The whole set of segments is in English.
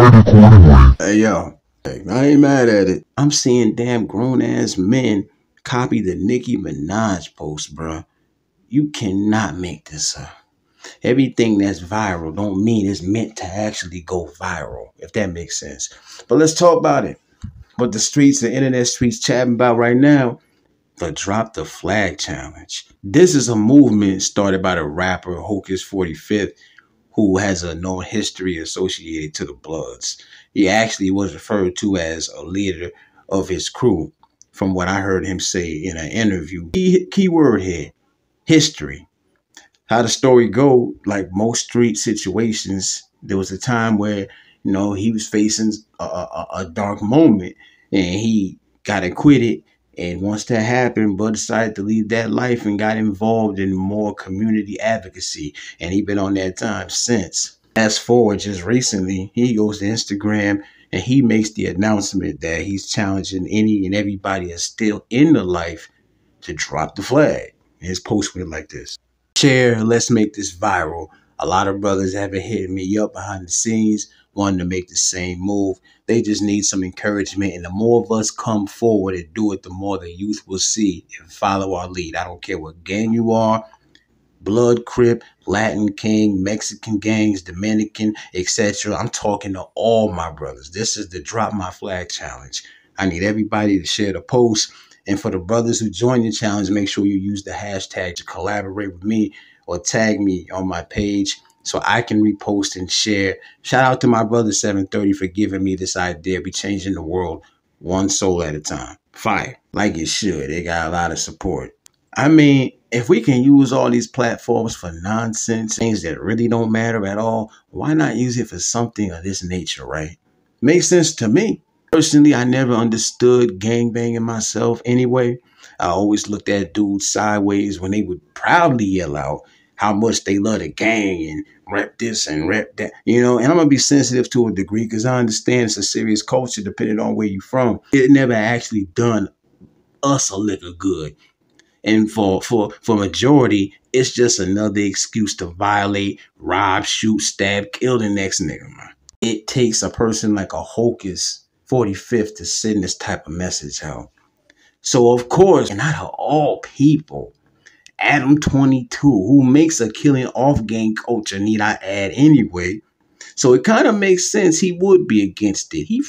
Hey yo, hey, I ain't mad at it. I'm seeing damn grown ass men copy the Nicki Minaj post, bruh. You cannot make this up. Everything that's viral don't mean it's meant to actually go viral, if that makes sense. But let's talk about it. What the internet streets chatting about right now, the Drop the Flag Challenge. This is a movement started by the rapper Hocus45th's, who has a known history associated to the Bloods. He actually was referred to as a leader of his crew, from what I heard him say in an interview. Keyword here, history. How the story go, like most street situations, there was a time where, he was facing a dark moment and he got acquitted. And once that happened, Bud decided to leave that life and got involved in more community advocacy. And he been on that time since. Fast forward just recently, he goes to Instagram and he makes the announcement that he's challenging any and everybody that's still in the life to drop the flag. And his post went like this. Share, let's make this viral. A lot of brothers have been hitting me up behind the scenes, wanting to make the same move. They just need some encouragement. And the more of us come forward and do it, the more the youth will see and follow our lead. I don't care what gang you are, Blood, Crip, Latin King, Mexican gangs, Dominican, etc. I'm talking to all my brothers. This is the Drop My Flag Challenge. I need everybody to share the post. And for the brothers who join the challenge, make sure you use the hashtag to collaborate with me or tag me on my page so I can repost and share. Shout out to my brother 730 for giving me this idea. Be changing the world one soul at a time. Fire. Like it should. They got a lot of support. I mean, if we can use all these platforms for nonsense, things that really don't matter at all, why not use it for something of this nature, right? Makes sense to me. Personally, I never understood gangbanging myself anyway. I always looked at dudes sideways when they would proudly yell out how much they love the gang and rep this and rep that, and I'm going to be sensitive to a degree because I understand it's a serious culture depending on where you're from. It never actually done us a lick of good. And for majority, it's just another excuse to violate, rob, shoot, stab, kill the next nigga, man. It takes a person like a Hocus45th to send this type of message out. So, of course, and out of all people, Adam22, who makes a killing off gang culture, need I add anyway. So it kind of makes sense he would be against it. He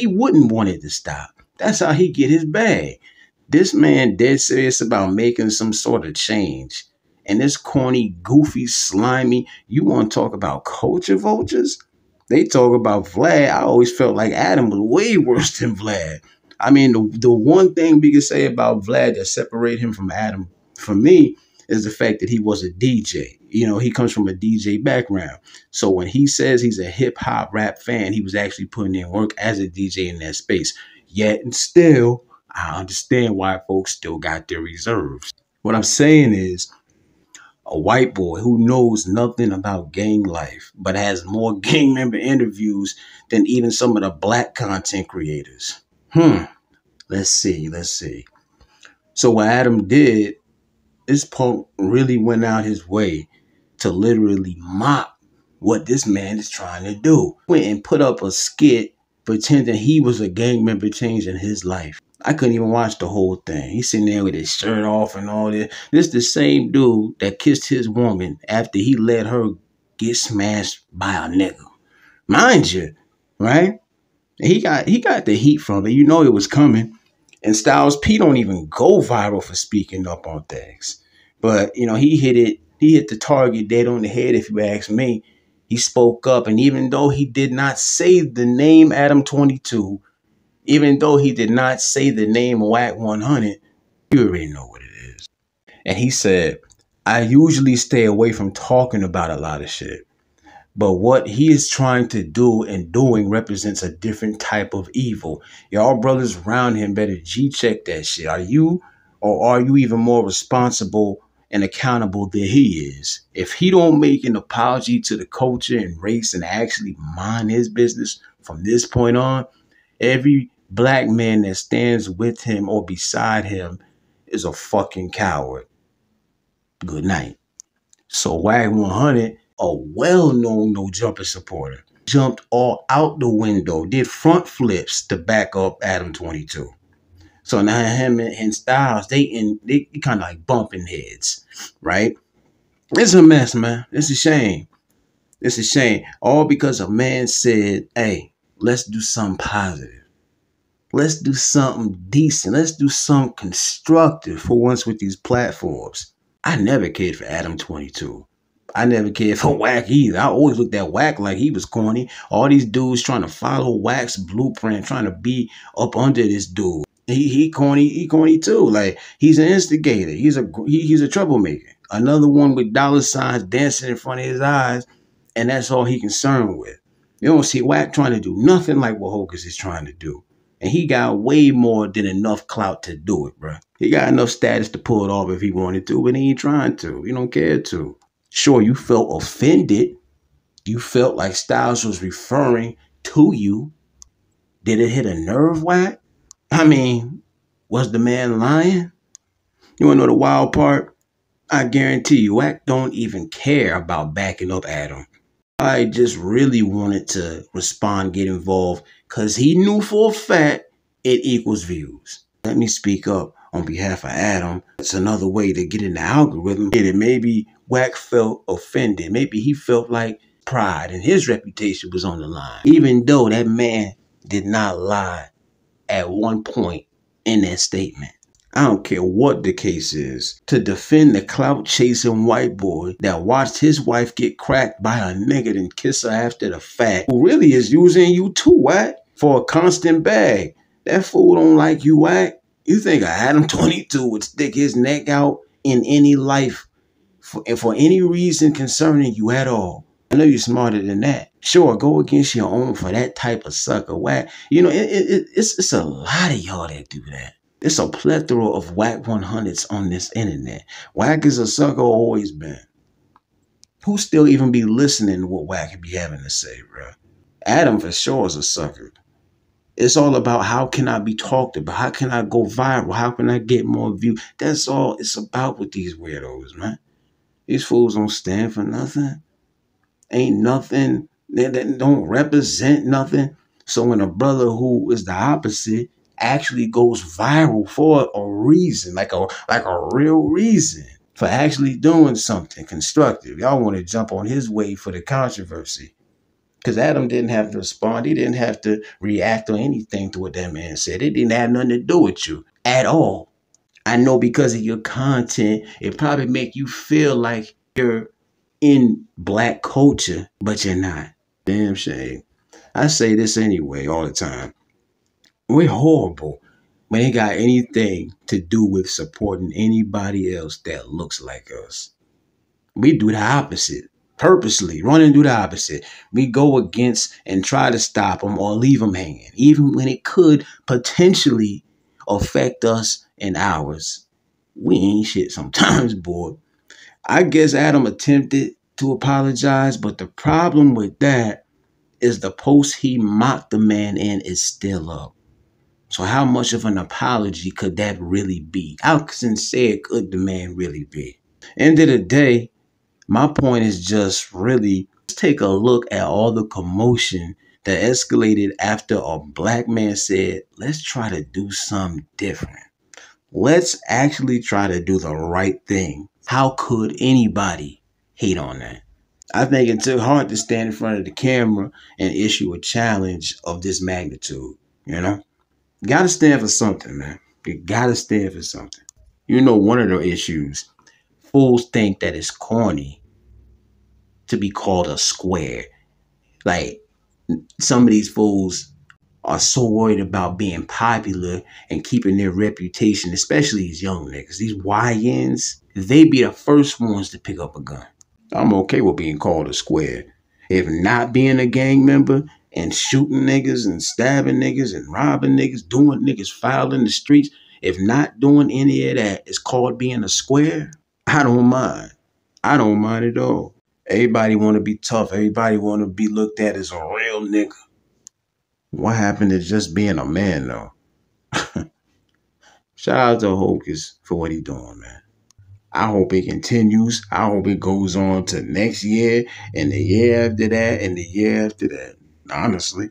wouldn't want it to stop. That's how he get his bag. This man dead serious about making some sort of change. And this corny, goofy, slimy, you want to talk about culture vultures? They talk about Vlad. I always felt like Adam was way worse than Vlad. I mean, the one thing we can say about Vlad that separated him from Adam, for me, is the fact that he was a DJ. He comes from a DJ background. So when he says he's a hip hop rap fan, he was actually putting in work as a DJ in that space. Yet and still, I understand why folks still got their reserves. What I'm saying is, a white boy who knows nothing about gang life, but has more gang member interviews than even some of the black content creators. Let's see. So what Adam did, this punk really went out his way to literally mock what this man is trying to do. Went and put up a skit pretending he was a gang member changing his life. I couldn't even watch the whole thing. He's sitting there with his shirt off and all this. This is the same dude that kissed his woman after he let her get smashed by a nigga. Mind you, right? And he got the heat from it. It was coming. And Styles P don't even go viral for speaking up on things. But, he hit it. He hit the target dead on the head, if you ask me. He spoke up. And even though he did not say the name Adam22, even though he did not say the name Wack100, you already know what it is. And he said, I usually stay away from talking about a lot of shit. But what he is trying to do and doing represents a different type of evil. Y'all brothers around him better G-check that shit. Are you even more responsible and accountable than he is? If he don't make an apology to the culture and race and actually mind his business from this point on, every black man that stands with him or beside him is a fucking coward. Good night. So Wack100, a well-known no jumper supporter, jumped all out the window, did front flips to back up Adam22. So now him and Styles, they kind of like bumping heads, right? It's a mess, man. It's a shame. It's a shame. All because a man said, hey, let's do something positive. Let's do something decent. Let's do something constructive for once with these platforms. I never cared for Adam22. I never cared for Wack either. I always looked at Wack like he was corny. All these dudes trying to follow Wack's blueprint, trying to be up under this dude. He corny too. Like, he's an instigator. He's a troublemaker. Another one with dollar signs dancing in front of his eyes, and that's all he concerned with. You don't see Wack trying to do nothing like what Hocus is trying to do. And he got way more than enough clout to do it, bro. He got enough status to pull it off if he wanted to, but he ain't trying to. He don't care to. Sure, you felt offended. You felt like Styles was referring to you. Did it hit a nerve, Wack? I mean, was the man lying? You want to know the wild part? I guarantee you, Wack don't even care about backing up Adam. I just really wanted to respond, get involved, because he knew for a fact it equals views. Let me speak up on behalf of Adam. It's another way to get in the algorithm. Maybe Wack felt offended. Maybe he felt like pride and his reputation was on the line. Even though that man did not lie at one point in that statement. I don't care what the case is. To defend the clout-chasing white boy that watched his wife get cracked by a nigga and kiss her after the fact, who really is using you too, Wack, for a constant bag. That fool don't like you, Wack. You think Adam22 would stick his neck out in any life for any reason concerning you at all? I know you're smarter than that. Sure, go against your own for that type of sucker, Wack. You know, it's a lot of y'all that do that. It's a plethora of Wack100s on this internet. Wack is a sucker, always been. Who still even be listening to what Wack be having to say, bro? Adam for sure is a sucker. It's all about how can I be talked about? How can I go viral? How can I get more views? That's all it's about with these weirdos, man. These fools don't stand for nothing. Ain't nothing. They don't represent nothing. So when a brother who is the opposite actually goes viral for a reason, like a real reason for actually doing something constructive, y'all want to jump on his wave for the controversy. Because Adam didn't have to respond. He didn't have to react or anything to what that man said. It didn't have nothing to do with you at all. I know because of your content, it probably make you feel like you're in black culture, but you're not. Damn shame. I say this anyway all the time. We're horrible when it got anything to do with supporting anybody else that looks like us. We do the opposite. Purposely run and do the opposite. We go against and try to stop them or leave them hanging, even when it could potentially affect us and ours. We ain't shit sometimes, boy. I guess Adam attempted to apologize, but the problem with that is the post he mocked the man in is still up. So how much of an apology could that really be? How sincere could the man really be? End of the day, my point is just really take a look at all the commotion that escalated after a black man said, let's try to do something different. Let's actually try to do the right thing. How could anybody hate on that? I think it took hard to stand in front of the camera and issue a challenge of this magnitude, you know? Gotta stand for something, man. You gotta stand for something. You know, one of the issues, fools think that it's corny to be called a square. Like, some of these fools are so worried about being popular and keeping their reputation, especially these young niggas. These YNs, they be the first ones to pick up a gun. I'm okay with being called a square. If not being a gang member and shooting niggas and stabbing niggas and robbing niggas, doing niggas foul in the streets, if not doing any of that is called being a square, I don't mind. I don't mind at all. Everybody want to be tough. Everybody want to be looked at as a real nigga. What happened to just being a man, though? Shout out to Hocus for what he doing, man. I hope it continues. I hope it goes on to next year and the year after that and the year after that. honestly.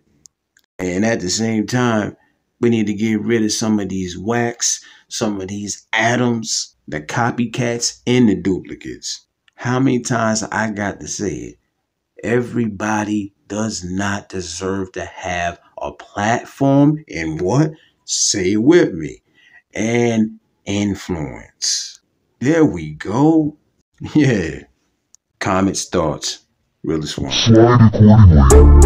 And at the same time, we need to get rid of some of these whacks, some of these atoms, the copycats, and the duplicates. How many times I got to say it? Everybody does not deserve to have a platform and what? Say it with me. And influence. There we go. Yeah. Comments, thoughts. Realest one. Slide accordingly.